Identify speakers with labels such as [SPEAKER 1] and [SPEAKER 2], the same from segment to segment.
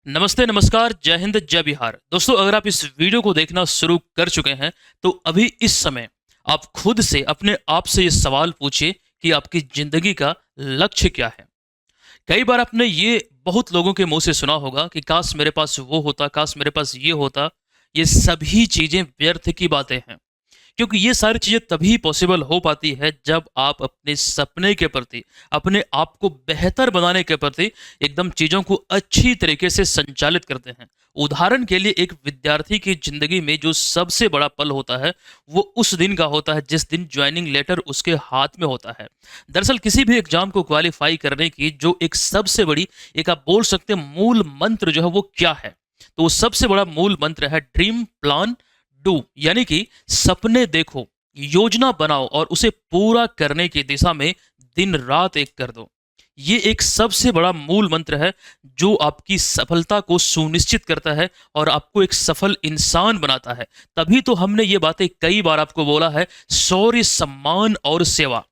[SPEAKER 1] नमस्ते, नमस्कार, जय हिंद, जय बिहार। दोस्तों, अगर आप इस वीडियो को देखना शुरू कर चुके हैं, तो अभी इस समय आप खुद से अपने आप से ये सवाल पूछिए कि आपकी ज़िंदगी का लक्ष्य क्या है? कई बार आपने ये बहुत लोगों के मुँह से सुना होगा कि काश मेरे पास वो होता, काश मेरे पास ये होता। ये सभी चीज़ें व्यर्थ की बातें हैं। क्योंकि ये सारी चीज़ें तभी पॉसिबल हो पाती है जब आप अपने सपने के प्रति, अपने आप को बेहतर बनाने के प्रति एकदम चीज़ों को अच्छी तरीके से संचालित करते हैं। उदाहरण के लिए एक विद्यार्थी की ज़िंदगी में जो सबसे बड़ा पल होता है, वो उस दिन का होता है जिस दिन जॉइनिंग लेटर उसके हाथ में होता है। दरअसल किसी भी एग्ज़ाम को क्वालीफ़ाई करने की जो एक सबसे बड़ी, एक आप बोल सकते हैं मूल मंत्र जो है वो क्या है? तो वो सबसे बड़ा मूल मंत्र है ड्रीम प्लान डू, यानी कि सपने देखो, योजना बनाओ और उसे पूरा करने की दिशा में दिन रात एक कर दो। ये एक सबसे बड़ा मूल मंत्र है जो आपकी सफलता को सुनिश्चित करता है और आपको एक सफल इंसान बनाता है। तभी तो हमने ये बातें कई बार आपको बोला है, शौर्य, सम्मान और सेवा।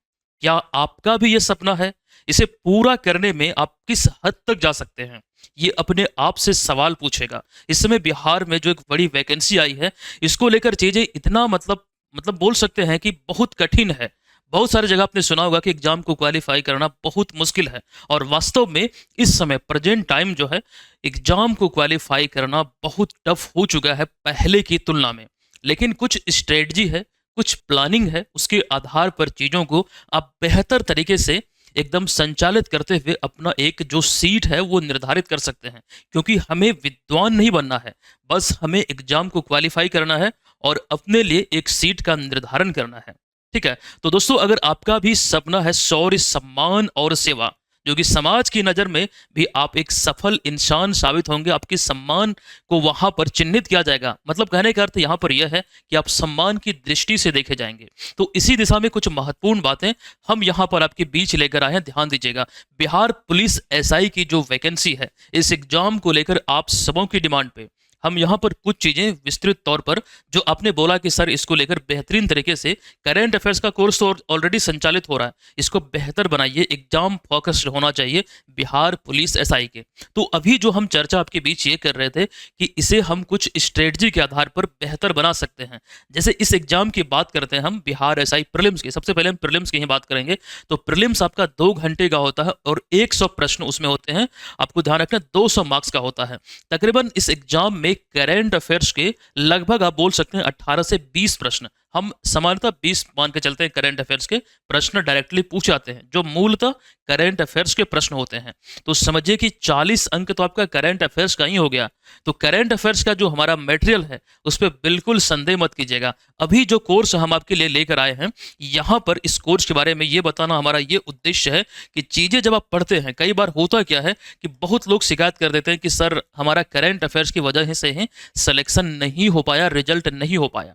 [SPEAKER 1] क्या आपका भी ये सपना है? इसे पूरा करने में आप किस हद तक जा सकते हैं? ये अपने आप से सवाल पूछेगा। इस समय बिहार में जो एक बड़ी वैकेंसी आई है, इसको लेकर चीज़ें इतना मतलब बोल सकते हैं कि बहुत कठिन है। बहुत सारी जगह आपने सुना होगा कि एग्ज़ाम को क्वालीफ़ाई करना बहुत मुश्किल है और वास्तव में इस समय प्रेज़ेंट टाइम जो है, एग्ज़ाम को क्वालीफ़ाई करना बहुत टफ़ हो चुका है पहले की तुलना में। लेकिन कुछ स्ट्रैटेजी है, कुछ प्लानिंग है, उसके आधार पर चीज़ों को आप बेहतर तरीके से एकदम संचालित करते हुए अपना एक जो सीट है वो निर्धारित कर सकते हैं। क्योंकि हमें विद्वान नहीं बनना है, बस हमें एग्ज़ाम को क्वालीफ़ाई करना है और अपने लिए एक सीट का निर्धारण करना है। ठीक है? तो दोस्तों, अगर आपका भी सपना है शौर्य, सम्मान और सेवा, जो कि समाज की नज़र में भी आप एक सफल इंसान साबित होंगे, आपके सम्मान को वहाँ पर चिन्हित किया जाएगा। मतलब कहने का अर्थ यहाँ पर यह है कि आप सम्मान की दृष्टि से देखे जाएँगे। तो इसी दिशा में कुछ महत्वपूर्ण बातें हम यहाँ पर आपके बीच लेकर आए हैं, ध्यान दीजिएगा। बिहार पुलिस एसआई की जो वैकेंसी है, इस एग्ज़ाम को लेकर आप सबों की डिमांड पे हम यहाँ पर कुछ चीज़ें विस्तृत तौर पर, जो आपने बोला कि सर इसको लेकर बेहतरीन तरीके से करंट अफेयर्स का कोर्स तो ऑलरेडी संचालित हो रहा है, इसको बेहतर बनाइए, एग्जाम फोकस्ड होना चाहिए बिहार पुलिस एसआई के। तो अभी जो हम चर्चा आपके बीच ये कर रहे थे कि इसे हम कुछ स्ट्रेटजी के आधार पर बेहतर बना सकते हैं। जैसे इस एग्जाम की बात करते हैं हम बिहार एसआई प्रीलिम्स की, सबसे पहले हम प्रीलिम्स की ही बात करेंगे। तो प्रीलिम्स आपका 2 घंटे का होता है और 100 प्रश्न उसमें होते हैं। आपको ध्यान रखना 200 मार्क्स का होता है। तकरीबन इस एग्जाम में करंट अफेयर्स के लगभग आप बोल सकते हैं 18 से 20 प्रश्न, हम सामान्यतः 20 मान के चलते हैं, करंट अफेयर्स के प्रश्न डायरेक्टली पूछ आते हैं जो मूलतः करंट अफेयर्स के प्रश्न होते हैं। तो समझिए कि 40 अंक तो आपका करंट अफेयर्स का ही हो गया। तो करंट अफेयर्स का जो हमारा मटेरियल है उस पर बिल्कुल संदेह मत कीजिएगा। अभी जो कोर्स हम आपके लिए लेकर आए हैं, यहाँ पर इस कोर्स के बारे में ये बताना हमारा ये उद्देश्य है कि चीज़ें जब आप पढ़ते हैं, कई बार होता क्या है कि बहुत लोग शिकायत कर देते हैं कि सर हमारा करंट अफेयर्स की वजह से ही सिलेक्शन नहीं हो पाया, रिजल्ट नहीं हो पाया।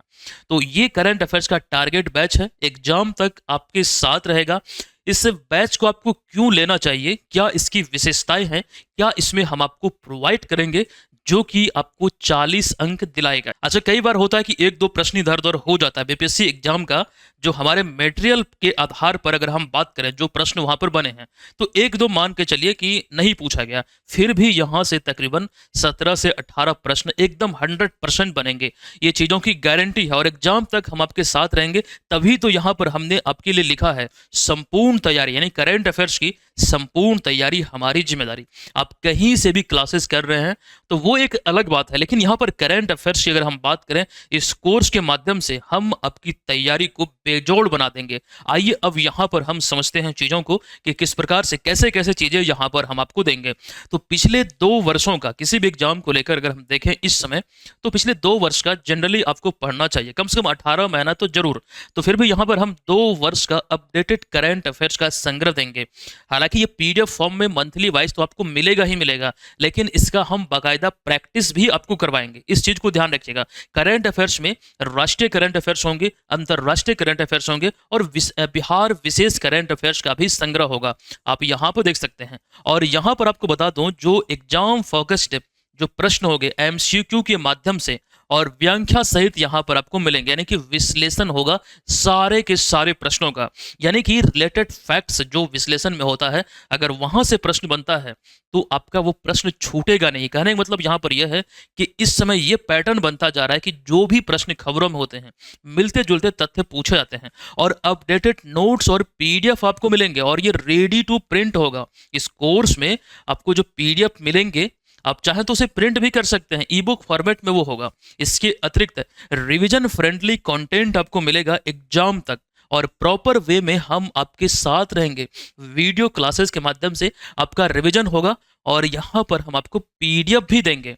[SPEAKER 1] तो ये करंट अफेयर्स का टारगेट बैच है, एग्जाम तक आपके साथ रहेगा। इस बैच को आपको क्यों लेना चाहिए, क्या इसकी विशेषताएं हैं, क्या इसमें हम आपको प्रोवाइड करेंगे जो कि आपको 40 अंक दिलाएगा। अच्छा, कई बार होता है कि एक दो प्रश्न इधर उधर हो जाता है बीपीएससी एग्जाम का, जो हमारे मटेरियल के आधार पर अगर हम बात करें, जो प्रश्न वहां पर बने हैं, तो एक दो मान के चलिए कि नहीं पूछा गया, फिर भी यहां से तकरीबन 17 से 18 प्रश्न एकदम 100% बनेंगे। ये चीज़ों की गारंटी है और एग्जाम तक हम आपके साथ रहेंगे। तभी तो यहाँ पर हमने आपके लिए लिखा है संपूर्ण तैयारी, यानी करंट अफेयर्स की संपूर्ण तैयारी हमारी जिम्मेदारी। आप कहीं से भी क्लासेस कर रहे हैं तो वो एक अलग बात है, लेकिन यहाँ पर करंट अफेयर्स की अगर हम बात करें, इस कोर्स के माध्यम से हम आपकी तैयारी को बेजोड़ बना देंगे। आइए अब यहाँ पर हम समझते हैं चीज़ों को कि किस प्रकार से कैसे कैसे चीज़ें यहाँ पर हम आपको देंगे। तो पिछले 2 वर्षों का किसी भी एग्जाम को लेकर अगर हम देखें इस समय, तो पिछले 2 वर्ष का जनरली आपको पढ़ना चाहिए, कम से कम 18 महीना तो जरूर। तो फिर भी यहाँ पर हम 2 वर्ष का अपडेटेड करंट अफेयर्स का संग्रह देंगे। हालांकि ये पीडीएफ फॉर्म में मंथली वाइज तो आपको मिलेगा ही मिलेगा, लेकिन इसका हम बाकायदा प्रैक्टिस भी आपको करवाएंगे। इस चीज को ध्यान रखिएगा। करंट अफेयर्स में राष्ट्रीय करंट अफेयर्स होंगे, अंतर्राष्ट्रीय करंट अफेयर्स होंगे और बिहार विशेष करंट अफेयर्स का भी संग्रह होगा। आप यहाँ पर देख सकते हैं। और यहाँ पर आपको बता दूं, जो एग्जाम फोकस्ड जो प्रश्न होंगे एमसीक्यू के माध्यम से, और व्याख्या सहित यहाँ पर आपको मिलेंगे, यानी कि विश्लेषण होगा सारे के सारे प्रश्नों का, यानी कि रिलेटेड फैक्ट्स जो विश्लेषण में होता है, अगर वहां से प्रश्न बनता है तो आपका वो प्रश्न छूटेगा नहीं। कहने का मतलब यहाँ पर यह है कि इस समय ये पैटर्न बनता जा रहा है कि जो भी प्रश्न खबरों में होते हैं, मिलते जुलते तथ्य पूछे जाते हैं और अपडेटेड नोट्स और पीडीएफ आपको मिलेंगे और ये रेडी टू प्रिंट होगा। इस कोर्स में आपको जो पीडीएफ मिलेंगे, आप चाहें तो उसे प्रिंट भी कर सकते हैं, ई बुक फॉर्मेट में वो होगा। इसके अतिरिक्त रिवीजन फ्रेंडली कंटेंट आपको मिलेगा एग्जाम तक और प्रॉपर वे में हम आपके साथ रहेंगे। वीडियो क्लासेस के माध्यम से आपका रिवीजन होगा और यहाँ पर हम आपको पीडीएफ भी देंगे।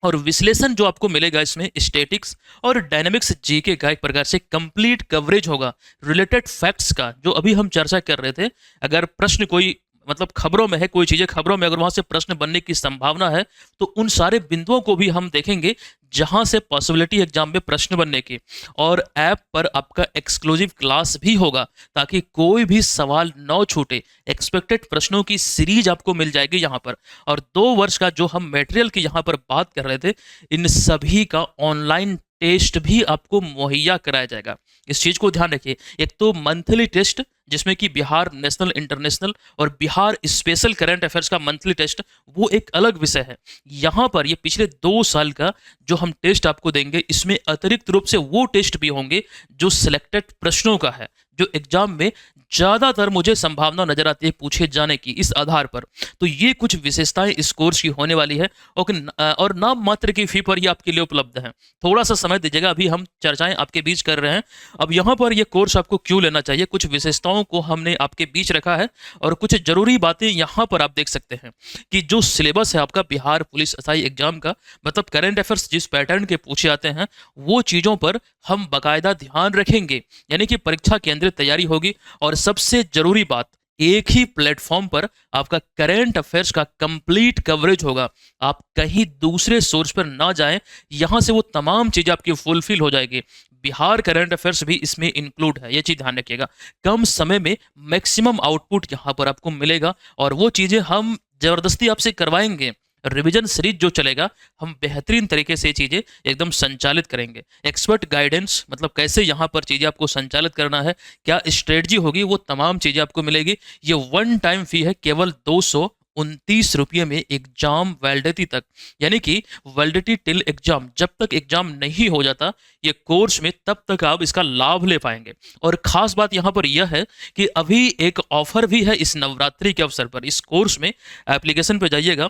[SPEAKER 1] और विश्लेषण जो आपको मिलेगा इसमें स्टैटिक्स और डायनेमिक्स जीके का एक प्रकार से कंप्लीट कवरेज होगा रिलेटेड फैक्ट्स का, जो अभी हम चर्चा कर रहे थे। अगर प्रश्न कोई मतलब खबरों में है, कोई चीज़ें खबरों में अगर वहाँ से प्रश्न बनने की संभावना है तो उन सारे बिंदुओं को भी हम देखेंगे जहाँ से पॉसिबिलिटी एग्जाम में प्रश्न बनने की। और ऐप पर आपका एक्सक्लूसिव क्लास भी होगा ताकि कोई भी सवाल न छूटे। एक्सपेक्टेड प्रश्नों की सीरीज आपको मिल जाएगी यहाँ पर। और 2 वर्ष का जो हम मटेरियल की यहाँ पर बात कर रहे थे, इन सभी का ऑनलाइन टेस्ट भी आपको मुहैया कराया जाएगा। इस चीज़ को ध्यान रखिए, एक तो मंथली टेस्ट जिसमें कि बिहार नेशनल इंटरनेशनल और बिहार स्पेशल करंट अफेयर्स का मंथली टेस्ट, वो एक अलग विषय है। यहाँ पर ये पिछले 2 साल का जो हम टेस्ट आपको देंगे, इसमें अतिरिक्त रूप से वो टेस्ट भी होंगे जो सिलेक्टेड प्रश्नों का है, जो एग्जाम में ज़्यादातर मुझे संभावना नजर आती है पूछे जाने की इस आधार पर। तो ये कुछ विशेषताएं इस कोर्स की होने वाली है और नाम मात्र की फी पर ये आपके लिए उपलब्ध है। थोड़ा सा समय दीजिएगा, अभी हम चर्चाएं आपके बीच कर रहे हैं। अब यहाँ पर ये कोर्स आपको क्यों लेना चाहिए, कुछ विशेषताओं को हमने आपके बीच रखा है और कुछ जरूरी बातें यहाँ पर आप देख सकते हैं कि जो सिलेबस है आपका बिहार पुलिस एसआई एग्जाम का, मतलब करंट अफेयर्स जिस पैटर्न के पूछे जाते हैं, वो चीज़ों पर हम बाकायदा ध्यान रखेंगे, यानी कि परीक्षा केंद्रित तैयारी होगी। और सबसे जरूरी बात, एक ही प्लेटफॉर्म पर आपका करंट अफेयर्स का कंप्लीट कवरेज होगा। आप कहीं दूसरे सोर्स पर ना जाएं, यहां से वो तमाम चीजें आपकी फुलफिल हो जाएगी। बिहार करंट अफेयर्स भी इसमें इंक्लूड है, ये चीज ध्यान रखिएगा। कम समय में मैक्सिमम आउटपुट यहां पर आपको मिलेगा और वो चीजें हम जबरदस्ती आपसे करवाएंगे। रिवीजन सीरीज जो चलेगा, हम बेहतरीन तरीके से चीज़ें एकदम संचालित करेंगे। एक्सपर्ट गाइडेंस, मतलब कैसे यहाँ पर चीज़ें आपको संचालित करना है, क्या स्ट्रेटजी होगी, वो तमाम चीज़ें आपको मिलेगी। ये वन टाइम फी है केवल 229 रुपये में एग्जाम वैलिडिटी तक, यानी कि वैलिडिटी टिल एग्जाम, जब तक एग्जाम नहीं हो जाता ये कोर्स में, तब तक आप इसका लाभ ले पाएंगे। और खास बात यहाँ पर यह है कि अभी एक ऑफर भी है इस नवरात्रि के अवसर पर। इस कोर्स में एप्लीकेशन पर जाइएगा,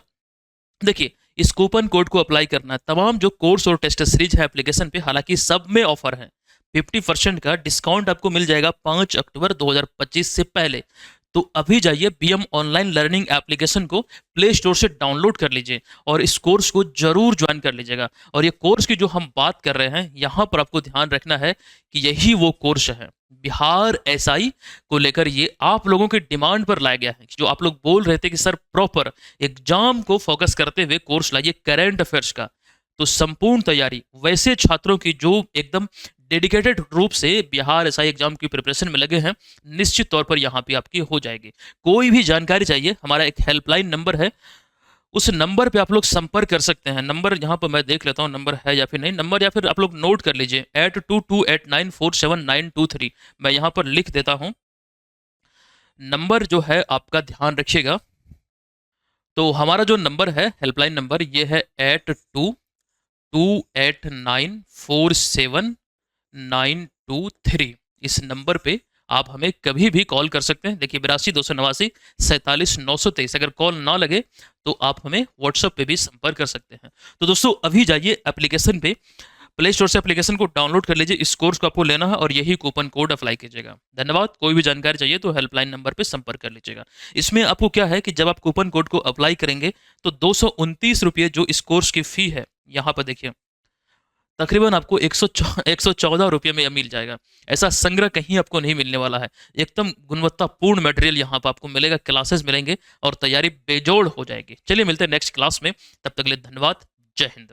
[SPEAKER 1] देखिए इस कूपन कोड को अप्लाई करना है। तमाम जो कोर्स और टेस्ट सीरीज है एप्लीकेशन पे, हालांकि सब में ऑफर है। 50% का डिस्काउंट आपको मिल जाएगा 5 अक्टूबर 2025 से पहले। तो अभी जाइए बीएम ऑनलाइन लर्निंग एप्लीकेशन को प्ले स्टोर से डाउनलोड कर लीजिए और इस कोर्स को जरूर ज्वाइन कर लीजिएगा। और ये कोर्स की जो हम बात कर रहे हैं, यहाँ पर आपको ध्यान रखना है कि यही वो कोर्स है। बिहार एसआई को लेकर ये आप लोगों के डिमांड पर लाया गया है, जो आप लोग बोल रहे थे कि सर प्रॉपर एग्जाम को फोकस करते हुए कोर्स लाइए करंट अफेयर्स का। तो संपूर्ण तैयारी वैसे छात्रों की जो एकदम डेडिकेटेड रूप से बिहार एसआई एग्जाम की प्रिपरेशन में लगे हैं, निश्चित तौर पर यहाँ पे आपकी हो जाएगी। कोई भी जानकारी चाहिए, हमारा एक हेल्पलाइन नंबर है, उस नंबर पे आप लोग संपर्क कर सकते हैं। नंबर यहाँ पर मैं देख लेता हूँ नंबर है या फिर नहीं, नंबर या फिर आप लोग नोट कर लीजिए 8228947923। मैं यहाँ पर लिख देता हूँ, नंबर जो है आपका ध्यान रखिएगा। तो हमारा जो नंबर है हेल्पलाइन नंबर, ये है 8228947923। इस नंबर पे आप हमें कभी भी कॉल कर सकते हैं। देखिए 82 289 47 923। अगर कॉल ना लगे तो आप हमें व्हाट्सएप पे भी संपर्क कर सकते हैं। तो दोस्तों अभी जाइए एप्लीकेशन पे, प्ले स्टोर से एप्लीकेशन को डाउनलोड कर लीजिए। इस कोर्स को आपको लेना है और यही कूपन कोड अप्लाई कीजिएगा। धन्यवाद। कोई भी जानकारी चाहिए तो हेल्पलाइन नंबर पे संपर्क कर लीजिएगा। इसमें आपको क्या है कि जब आप कूपन कोड को अप्लाई करेंगे तो 229 रुपये जो इस कोर्स की फी है, यहाँ पर देखिए तकरीबन आपको 114 रुपये में यह मिल जाएगा। ऐसा संग्रह कहीं आपको नहीं मिलने वाला है। एकदम गुणवत्तापूर्ण मटेरियल यहाँ पर आपको मिलेगा, क्लासेस मिलेंगे और तैयारी बेजोड़ हो जाएगी। चलिए मिलते हैं नेक्स्ट क्लास में, तब तक के लिए धन्यवाद। जय हिंद।